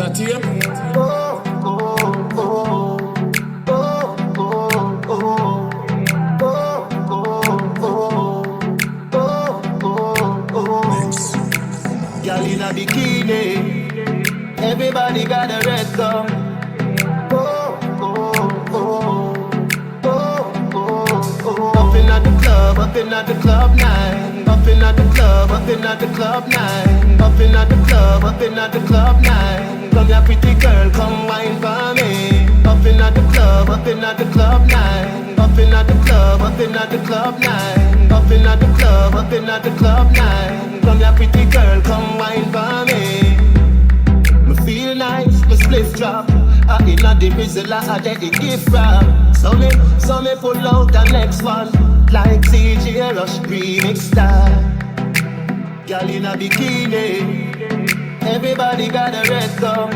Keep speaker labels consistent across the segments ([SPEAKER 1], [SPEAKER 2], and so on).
[SPEAKER 1] adidjahiem.
[SPEAKER 2] Oh, oh, oh. Oh, oh, oh. Oh, oh, oh. Oh, oh. Girl in a bikini, everybody got a red gum. Oh, oh, oh. Oh, oh, oh. Up in at the club night. Up in at the club, up in at the club night. Up in at the club, up in at the club night. Come here pretty girl, come wine for me. Up in at the club, up in at the club night. Up in at the club, up in at the club night. Up in at the club, up in at the club night. Come here pretty girl, come wine for me. Me feel nice, me spliff drop. I inna the mizzle, I get the gift wrap. So me pull out the next one, like CJ Rush remix style. Girl in a bikini, everybody got a red gum.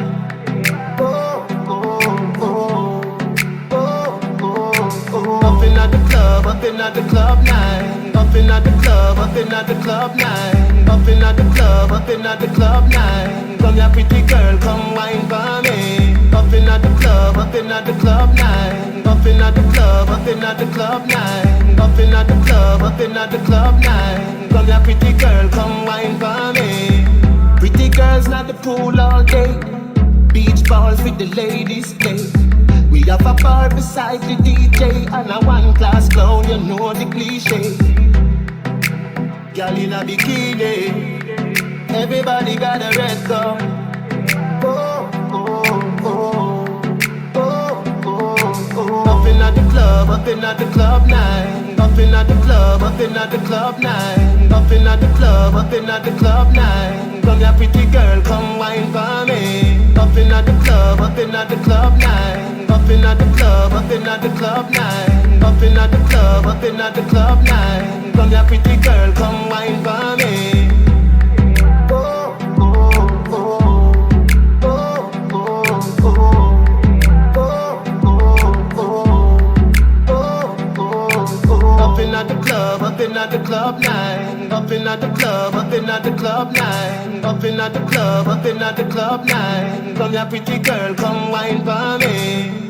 [SPEAKER 2] Oh, oh, oh. Oh, oh, oh. Up in at the club, up in at the club night. Up in at the club, up in at the club night. Up in at the club, up in at the club night. Come here pretty girl, come wine for me. Up in at the club, up in at the club night. Up in at the club, up in at the club night. Up in at the club, up in at the club night. Come here pretty girl, come wine for me. Pretty girls not the pool all day. Beach balls with the ladies play. We have a bar beside the DJ and a one-class clown, you know the cliche. Girl in a bikini, everybody got a red gum. Oh, oh, oh. Oh, oh, oh. Up in at the club, up in at the club night. Up in at the club, up in at the club night. Up in at the club, up in at the club night. Come here pretty girl, come wine for me. Up in at the club, up in at the club night. Up in at the club, up in at the club night. Up in at the club, up in at the club night. Come here pretty girl, come wine for me. Oh, oh, oh. Oh, oh, oh. Oh, oh, oh. Up in at the club, up in at the club night. Up in at the club, up in at the club night. Up in at the club, up in at the club night. Come here pretty girl, come wine for me.